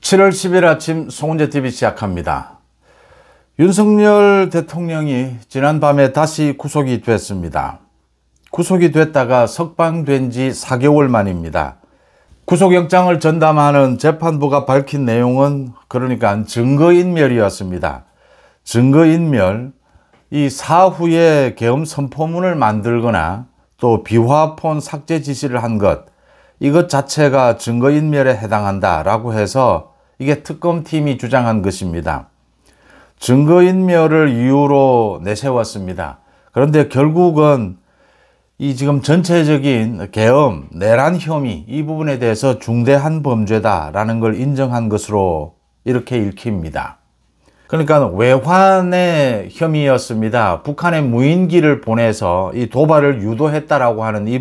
7월 10일 아침 송은재TV 시작합니다. 윤석열 대통령이 지난밤에 다시 구속이 됐습니다. 구속이 됐다가 석방된 지 4개월 만입니다. 구속영장을 전담하는 재판부가 밝힌 내용은 그러니까 증거인멸이었습니다. 증거인멸, 이 사후에 계엄 선포문을 만들거나 또 비화폰 삭제 지시를 한 것, 이것 자체가 증거인멸에 해당한다라고 해서 이게 특검팀이 주장한 것입니다. 증거인멸을 이유로 내세웠습니다. 그런데 결국은 이 지금 전체적인 계엄, 내란 혐의 이 부분에 대해서 중대한 범죄다라는 걸 인정한 것으로 이렇게 읽힙니다. 그러니까 외환의 혐의였습니다. 북한에 무인기를 보내서 이 도발을 유도했다라고 하는 이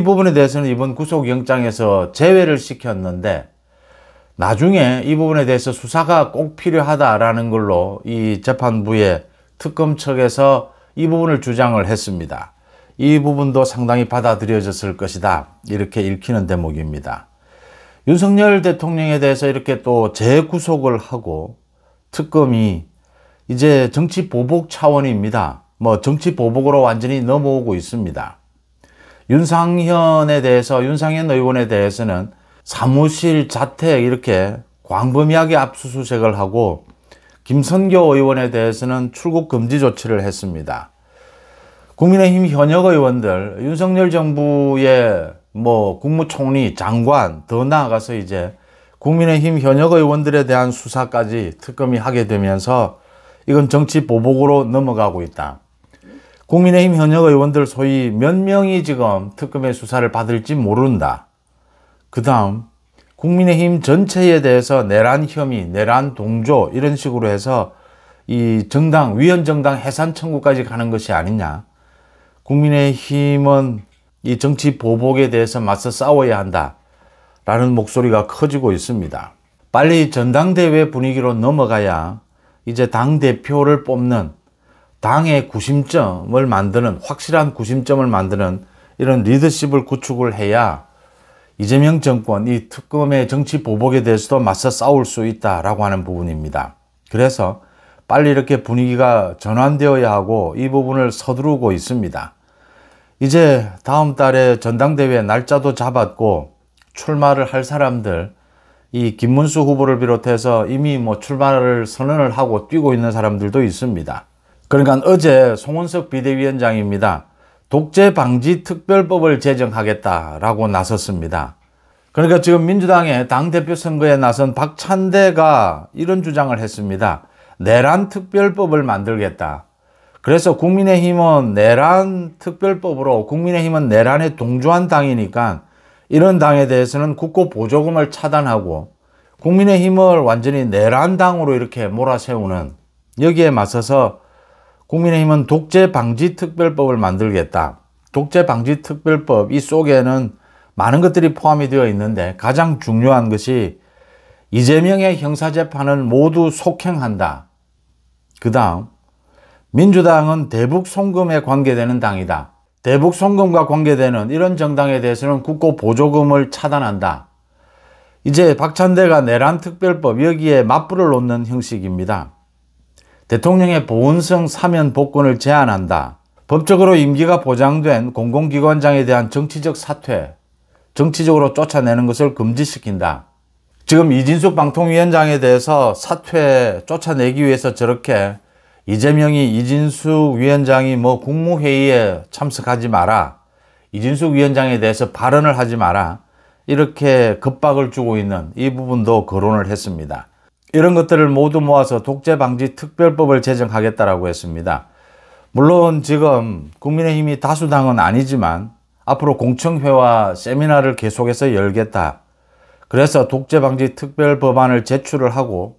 부분에 대해서는 이번 구속영장에서 제외를 시켰는데 나중에 이 부분에 대해서 수사가 꼭 필요하다라는 걸로 이 재판부의 특검 측에서 이 부분을 주장을 했습니다. 이 부분도 상당히 받아들여졌을 것이다, 이렇게 읽히는 대목입니다. 윤석열 대통령에 대해서 이렇게 또 재구속을 하고 특검이 이제 정치 보복 차원입니다. 정치 보복으로 완전히 넘어오고 있습니다. 윤상현 의원에 대해서는 사무실, 자택 이렇게 광범위하게 압수수색을 하고 김선교 의원에 대해서는 출국 금지 조치를 했습니다. 국민의힘 현역 의원들, 윤석열 정부의 국무총리, 장관, 더 나아가서 이제 국민의힘 현역 의원들에 대한 수사까지 특검이 하게 되면서 이건 정치 보복으로 넘어가고 있다. 국민의힘 현역 의원들 소위 몇 명이 지금 특검의 수사를 받을지 모른다. 그 다음 국민의힘 전체에 대해서 내란 혐의, 내란 동조 이런 식으로 해서 이 정당, 위헌정당 해산 청구까지 가는 것이 아니냐. 국민의힘은 이 정치 보복에 대해서 맞서 싸워야 한다 라는 목소리가 커지고 있습니다. 빨리 전당대회 분위기로 넘어가야 이제 당대표를 뽑는, 당의 구심점을 만드는, 확실한 구심점을 만드는 이런 리더십을 구축을 해야 이재명 정권, 이 특검의 정치 보복에 대해서도 맞서 싸울 수 있다라고 하는 부분입니다. 그래서 빨리 이렇게 분위기가 전환되어야 하고 이 부분을 서두르고 있습니다. 이제 다음 달에 전당대회 날짜도 잡았고 출마를 할 사람들, 이 김문수 후보를 비롯해서 이미 출마를 선언을 하고 뛰고 있는 사람들도 있습니다. 그러니까 어제 송원석 비대위원장입니다. 독재 방지 특별법을 제정하겠다라고 나섰습니다. 그러니까 지금 민주당의 당대표 선거에 나선 박찬대가 이런 주장을 했습니다. 내란 특별법을 만들겠다. 그래서 국민의힘은 내란 특별법으로, 국민의힘은 내란에 동조한 당이니까 이런 당에 대해서는 국고 보조금을 차단하고 국민의힘을 완전히 내란당으로 이렇게 몰아세우는, 여기에 맞서서 국민의힘은 독재방지특별법을 만들겠다. 독재방지특별법, 이 속에는 많은 것들이 포함이 되어 있는데 가장 중요한 것이 이재명의 형사재판은 모두 속행한다. 그 다음 민주당은 대북 송금에 관계되는 당이다. 대북 송금과 관계되는 이런 정당에 대해서는 국고 보조금을 차단한다. 이제 박찬대가 내란특별법, 여기에 맞불을 놓는 형식입니다. 대통령의 보훈성 사면 복권을 제한한다. 법적으로 임기가 보장된 공공기관장에 대한 정치적 사퇴, 정치적으로 쫓아내는 것을 금지시킨다. 지금 이진숙 방통위원장에 대해서 사퇴 쫓아내기 위해서 저렇게 이재명이 이진숙 위원장이 국무회의에 참석하지 마라, 이진숙 위원장에 대해서 발언을 하지 마라, 이렇게 겁박을 주고 있는 이 부분도 거론을 했습니다. 이런 것들을 모두 모아서 독재방지특별법을 제정하겠다라고 했습니다. 물론 지금 국민의힘이 다수당은 아니지만 앞으로 공청회와 세미나를 계속해서 열겠다. 그래서 독재방지특별법안을 제출을 하고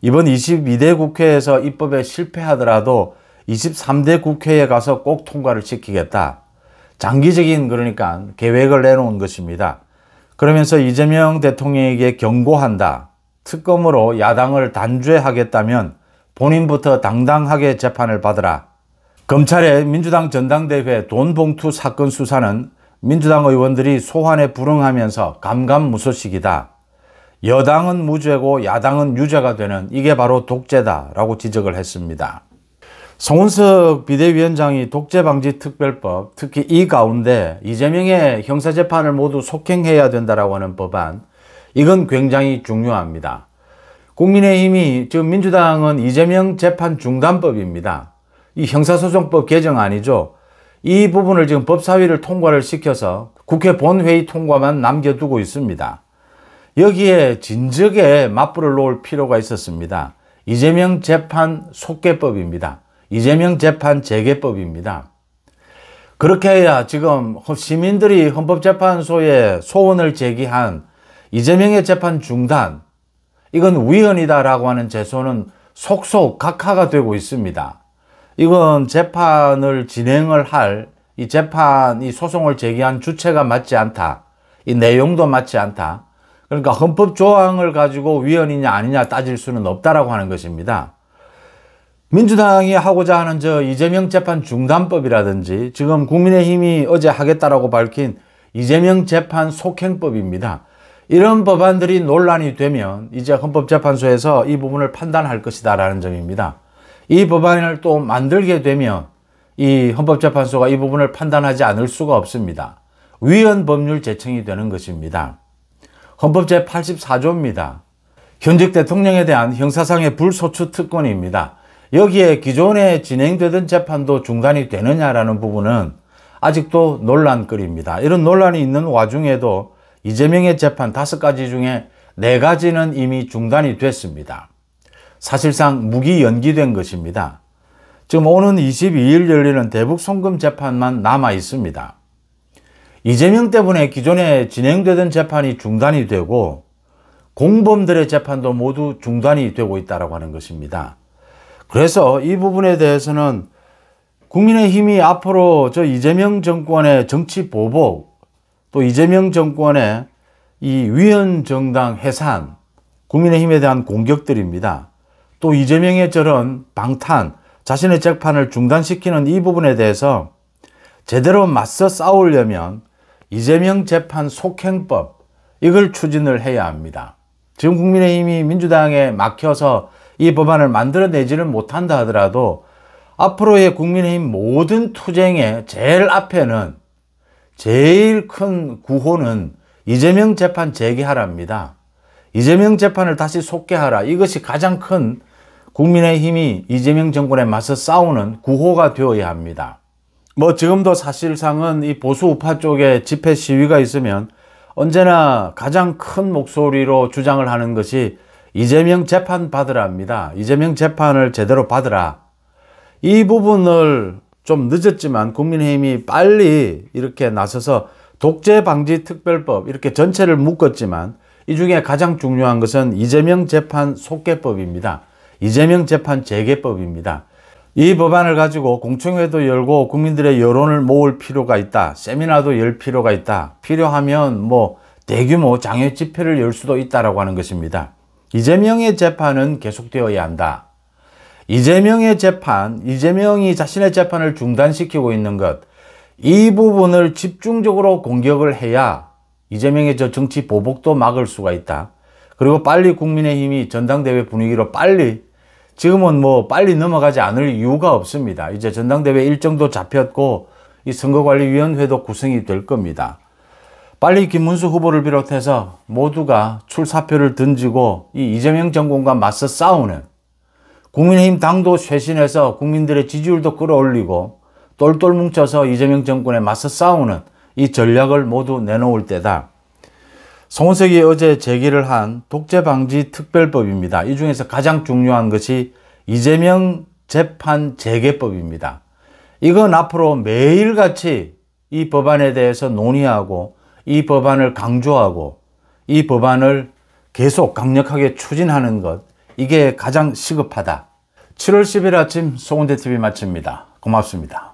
이번 22대 국회에서 입법에 실패하더라도 23대 국회에 가서 꼭 통과를 시키겠다. 장기적인 그러니까 계획을 내놓은 것입니다. 그러면서 이재명 대통령에게 경고한다. 특검으로 야당을 단죄하겠다면 본인부터 당당하게 재판을 받으라. 검찰의 민주당 전당대회 돈봉투 사건 수사는 민주당 의원들이 소환에 불응하면서 감감무소식이다. 여당은 무죄고 야당은 유죄가 되는 이게 바로 독재다라고 지적을 했습니다. 송은석 비대위원장이 독재방지특별법, 특히 이 가운데 이재명의 형사재판을 모두 속행해야 된다라고 하는 법안, 이건 굉장히 중요합니다. 국민의힘이, 지금 민주당은 이재명 재판 중단법입니다. 이 형사소송법 개정안이죠. 이 부분을 지금 법사위를 통과를 시켜서 국회 본회의 통과만 남겨두고 있습니다. 여기에 진즉에 맞불을 놓을 필요가 있었습니다. 이재명 재판 속개법입니다. 이재명 재판 재개법입니다. 그렇게 해야 지금 시민들이 헌법재판소에 소원을 제기한 이재명의 재판 중단, 이건 위헌이다라고 하는 제소는 속속 각하가 되고 있습니다. 이건 재판을 진행을 할 이 재판, 이 소송을 제기한 주체가 맞지 않다. 이 내용도 맞지 않다. 그러니까 헌법 조항을 가지고 위헌이냐 아니냐 따질 수는 없다라고 하는 것입니다. 민주당이 하고자 하는 이재명 재판 중단법이라든지 지금 국민의힘이 어제 하겠다라고 밝힌 이재명 재판 속행법입니다. 이런 법안들이 논란이 되면 이제 헌법재판소에서 이 부분을 판단할 것이다 라는 점입니다. 이 법안을 또 만들게 되면 이 헌법재판소가 이 부분을 판단하지 않을 수가 없습니다. 위헌 법률 제청이 되는 것입니다. 헌법 제84조입니다. 현직 대통령에 대한 형사상의 불소추 특권입니다. 여기에 기존에 진행되던 재판도 중단이 되느냐라는 부분은 아직도 논란거리입니다. 이런 논란이 있는 와중에도 이재명의 재판 5가지 중에 4가지는 이미 중단이 됐습니다. 사실상 무기 연기된 것입니다. 지금 오는 22일 열리는 대북 송금 재판만 남아 있습니다. 이재명 때문에 기존에 진행되던 재판이 중단이 되고 공범들의 재판도 모두 중단이 되고 있다고 하는 것입니다. 그래서 이 부분에 대해서는 국민의힘이 앞으로 이재명 정권의 정치 보복, 또 이재명 정권의 이 위헌 정당 해산, 국민의힘에 대한 공격들입니다. 또 이재명의 저런 방탄, 자신의 재판을 중단시키는 이 부분에 대해서 제대로 맞서 싸우려면 이재명 재판 속행법, 이걸 추진을 해야 합니다. 지금 국민의힘이 민주당에 막혀서 이 법안을 만들어내지는 못한다 하더라도 앞으로의 국민의힘 모든 투쟁의 제일 앞에는 제일 큰 구호는 이재명 재판 재개하라입니다. 이재명 재판을 다시 속개하라. 이것이 가장 큰 국민의힘이 이재명 정권에 맞서 싸우는 구호가 되어야 합니다. 지금도 사실상은 이 보수 우파 쪽에 집회 시위가 있으면 언제나 가장 큰 목소리로 주장을 하는 것이 이재명 재판 받으라입니다. 이재명 재판을 제대로 받으라. 이 부분을 좀 늦었지만 국민의힘이 빨리 이렇게 나서서 독재방지특별법 이렇게 전체를 묶었지만 이 중에 가장 중요한 것은 이재명 재판 속개법입니다. 이재명 재판 재개법입니다. 이 법안을 가지고 공청회도 열고 국민들의 여론을 모을 필요가 있다. 세미나도 열 필요가 있다. 필요하면 대규모 장외 집회를 열 수도 있다라고 하는 것입니다. 이재명의 재판은 계속되어야 한다. 이재명의 재판, 이재명이 자신의 재판을 중단시키고 있는 것, 이 부분을 집중적으로 공격을 해야 이재명의 정치 보복도 막을 수가 있다. 그리고 빨리 국민의힘이 전당대회 분위기로 지금은 빨리 넘어가지 않을 이유가 없습니다. 이제 전당대회 일정도 잡혔고 이 선거관리위원회도 구성이 될 겁니다. 빨리 김문수 후보를 비롯해서 모두가 출사표를 던지고 이 이재명 정권과 맞서 싸우는, 국민의힘 당도 쇄신해서 국민들의 지지율도 끌어올리고 똘똘 뭉쳐서 이재명 정권에 맞서 싸우는 이 전략을 모두 내놓을 때다. 송은석이 어제 제기를 한 독재방지특별법입니다. 이 중에서 가장 중요한 것이 이재명 재판 재개법입니다. 이건 앞으로 매일같이 이 법안에 대해서 논의하고 이 법안을 강조하고 이 법안을 계속 강력하게 추진하는 것, 이게 가장 시급하다. 7월 10일 아침 송은대TV 마칩니다. 고맙습니다.